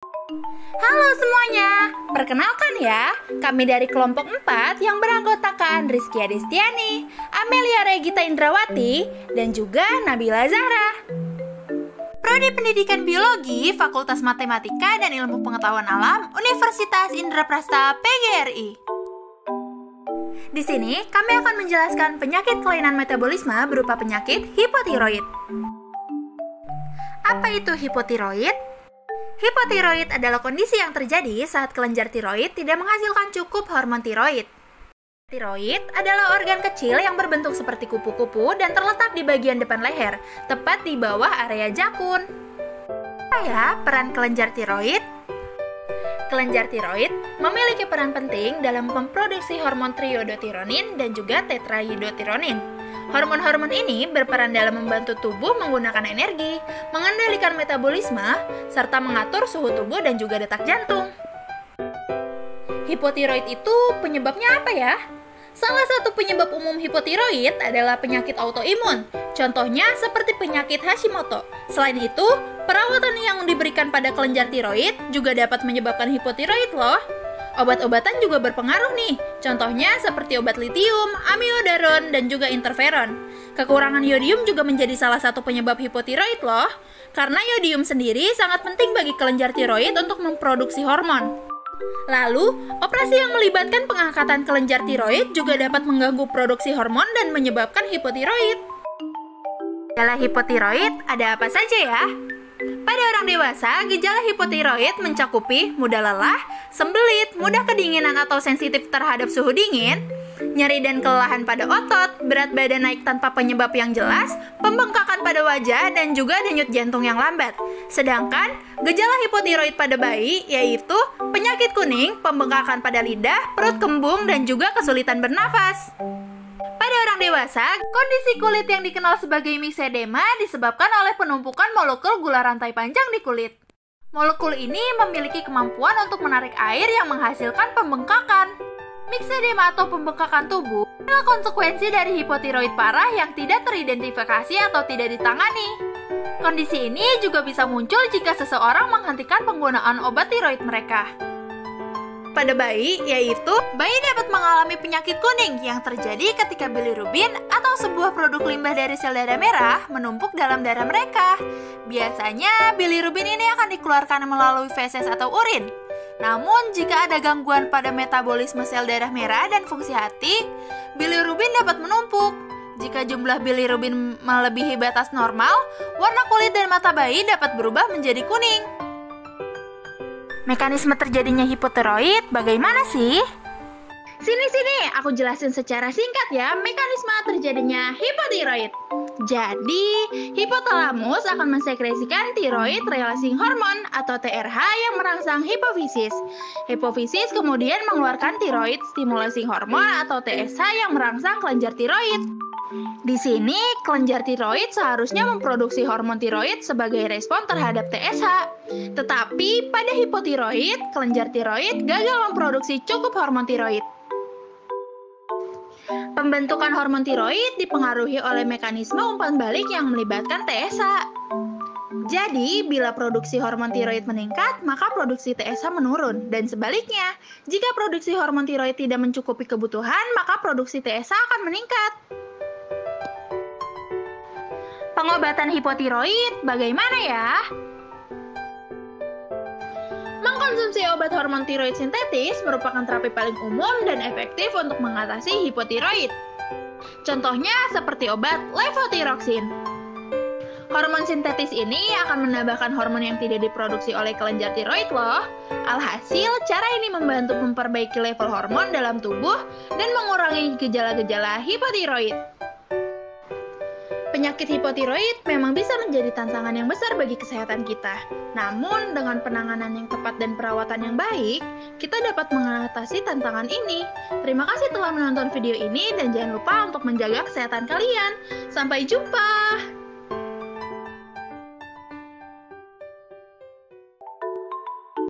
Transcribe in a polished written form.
Halo semuanya, perkenalkan ya, kami dari kelompok 4 yang beranggotakan Rizky Adistiani, Amelia Regita Indrawati, dan juga Nabila Zahra. Prodi Pendidikan Biologi, Fakultas Matematika dan Ilmu Pengetahuan Alam, Universitas Indraprasta PGRI. Di sini, kami akan menjelaskan penyakit kelainan metabolisme berupa penyakit hipotiroid. Apa itu hipotiroid? Hipotiroid adalah kondisi yang terjadi saat kelenjar tiroid tidak menghasilkan cukup hormon tiroid. Tiroid adalah organ kecil yang berbentuk seperti kupu-kupu dan terletak di bagian depan leher, tepat di bawah area jakun. Apa ya peran kelenjar tiroid? Kelenjar tiroid memiliki peran penting dalam memproduksi hormon triodotironin dan juga tetrahidrotironin. Hormon-hormon ini berperan dalam membantu tubuh menggunakan energi, mengendalikan metabolisme, serta mengatur suhu tubuh dan juga detak jantung. Hipotiroid itu penyebabnya apa ya? Salah satu penyebab umum hipotiroid adalah penyakit autoimun, contohnya seperti penyakit Hashimoto. Selain itu, perawatan yang diberikan pada kelenjar tiroid juga dapat menyebabkan hipotiroid loh. Obat-obatan juga berpengaruh nih, contohnya seperti obat litium, amiodaron, dan juga interferon. Kekurangan yodium juga menjadi salah satu penyebab hipotiroid loh, karena yodium sendiri sangat penting bagi kelenjar tiroid untuk memproduksi hormon. Lalu, operasi yang melibatkan pengangkatan kelenjar tiroid juga dapat mengganggu produksi hormon dan menyebabkan hipotiroid. Gejala hipotiroid ada apa saja ya? Pada orang dewasa, gejala hipotiroid mencakupi mudah lelah, sembelit, mudah kedinginan atau sensitif terhadap suhu dingin, nyeri dan kelelahan pada otot, berat badan naik tanpa penyebab yang jelas, pembengkakan pada wajah, dan juga denyut jantung yang lambat. Sedangkan, gejala hipotiroid pada bayi yaitu penyakit kuning, pembengkakan pada lidah, perut kembung, dan juga kesulitan bernafas. Pada orang dewasa, kondisi kulit yang dikenal sebagai myxedema disebabkan oleh penumpukan molekul gula rantai panjang di kulit. Molekul ini memiliki kemampuan untuk menarik air yang menghasilkan pembengkakan. Myxedema atau pembengkakan tubuh adalah konsekuensi dari hipotiroid parah yang tidak teridentifikasi atau tidak ditangani. Kondisi ini juga bisa muncul jika seseorang menghentikan penggunaan obat tiroid mereka. Pada bayi, yaitu bayi dapat mengalami penyakit kuning yang terjadi ketika bilirubin atau sebuah produk limbah dari sel darah merah menumpuk dalam darah mereka. Biasanya, bilirubin ini akan dikeluarkan melalui feses atau urin. Namun, jika ada gangguan pada metabolisme sel darah merah dan fungsi hati, bilirubin dapat menumpuk. Jika jumlah bilirubin melebihi batas normal, warna kulit dan mata bayi dapat berubah menjadi kuning. Mekanisme terjadinya hipotiroid bagaimana sih? Sini, aku jelasin secara singkat ya mekanisme terjadinya hipotiroid. Jadi, hipotalamus akan mensekresikan thyroid releasing hormone atau TRH yang merangsang hipofisis. Hipofisis kemudian mengeluarkan thyroid stimulating hormone atau TSH yang merangsang kelenjar tiroid. Di sini, kelenjar tiroid seharusnya memproduksi hormon tiroid sebagai respon terhadap TSH. Tetapi, pada hipotiroid, kelenjar tiroid gagal memproduksi cukup hormon tiroid. Pembentukan hormon tiroid dipengaruhi oleh mekanisme umpan balik yang melibatkan TSH. Jadi, bila produksi hormon tiroid meningkat, maka produksi TSH menurun. Dan sebaliknya, jika produksi hormon tiroid tidak mencukupi kebutuhan, maka produksi TSH akan meningkat. Pengobatan hipotiroid bagaimana ya? Mengkonsumsi obat hormon tiroid sintetis merupakan terapi paling umum dan efektif untuk mengatasi hipotiroid. Contohnya seperti obat levothyroxine. Hormon sintetis ini akan menambahkan hormon yang tidak diproduksi oleh kelenjar tiroid loh. Alhasil, cara ini membantu memperbaiki level hormon dalam tubuh dan mengurangi gejala-gejala hipotiroid. Penyakit hipotiroid memang bisa menjadi tantangan yang besar bagi kesehatan kita. Namun, dengan penanganan yang tepat dan perawatan yang baik, kita dapat mengatasi tantangan ini. Terima kasih telah menonton video ini dan jangan lupa untuk menjaga kesehatan kalian. Sampai jumpa!